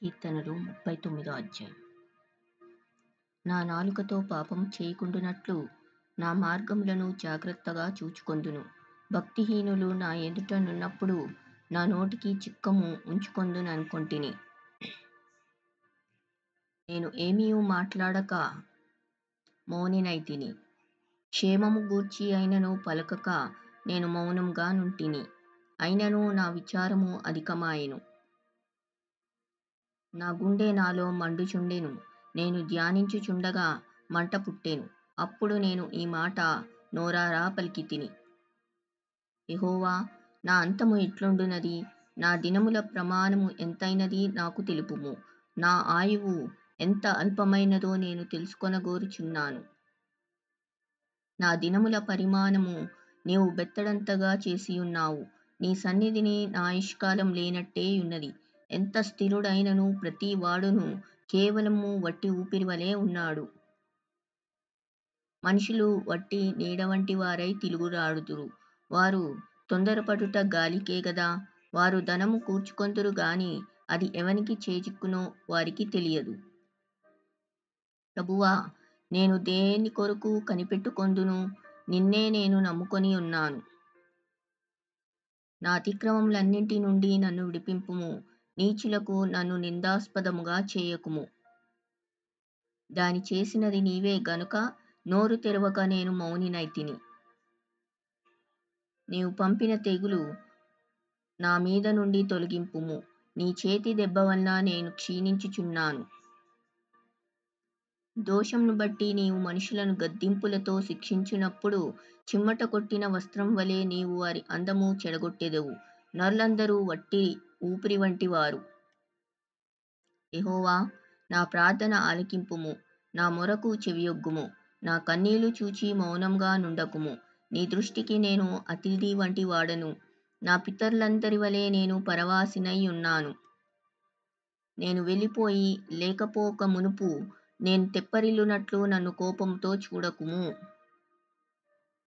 కీర్తనలు 39 అధ్యాయం. నా నాలుకతో పాపం చేయకుండునట్లు నా మార్గములను జాగ్రత్తగా చూచుకొందును. భక్తిహీనులు నా ఎదుట నున్నప్పుడు నా నోటికి చిక్కము ఉంచుకొందుననుకొంటిని. నేను ఏమీయూ మాట్లాడక మౌనినైతిని. క్షేమము గూర్చి అయినను పలకక నేను మౌనంగా నుంటిని. అయినను నా విచారము అధికమాయెను. నా గుండె నాలో మండుచుండెను. నేను ధ్యానించుచుండగా మంట పుట్టెను. అప్పుడు నేను ఈ మాట నోరారా పలికితిని. యెహోవా, నా అంతము ఎట్లుండునది? నా దినముల ప్రమాణము ఎంతైనది నాకు తెలుపుము. నా ఆయువు ఎంత అల్పమైనదో నేను తెలుసుకొనగోరుచున్నాను. నా దినముల పరిమాణము నీవు బెత్తడంతగా చేసియున్నావు. నీ సన్నిధిని నా ఆయుష్కాలం లేనట్టేయున్నది. ఎంత స్థిరుడైనను ప్రతి వాడును కేవలము వట్టి ఊపిరి వలె ఉన్నాడు. మనుషులు వట్టి నీడవంటి వారై తిరుగులాడుదురు. వారు తొందరపడుట గాలికే గదా. వారు ధనము కూర్చుకొందురు గాని అది ఎవనికి చేజిక్కునో వారికి తెలియదు. ప్రభువా, నేను దేని కొరకు కనిపెట్టుకొందును? నిన్నే నేను నమ్ముకొని ఉన్నాను. నా అతిక్రమములన్నింటి నుండి నన్ను విడిపింపుము. నీచులకు నన్ను నిందాస్పదముగా చేయకుము. దాని చేసినది నీవే గనుక నోరు తెరవక నేను మౌనినైతిని. నీవు పంపిన తెగులు నా మీద నుండి తొలగింపుము. నీ చేతి దెబ్బ వలన నేను క్షీణించుచున్నాను. దోషమును బట్టి నీవు మనుషులను గద్దింపులతో శిక్షించినప్పుడు చిమ్మట కొట్టిన వస్త్రం వలె నీవు వారి అందము చెడగొట్టెదవు. నరులందరూ వట్టి ఊపిరి వంటి వారు. యెహోవా, నా ప్రార్థన ఆలకింపుము. నా మొరకు చెవియొగ్గుము. నా కన్నీళ్లు చూచి మౌనంగా నుండకుము. నీ దృష్టికి నేను అతిథి వంటి వాడను. నా పితరులందరి వలె నేను పరవాసినై ఉన్నాను. నేను వెళ్ళిపోయి లేకపోక మునుపు నేను తెప్పరిల్లునట్లు నన్ను కోపంతో చూడకుము.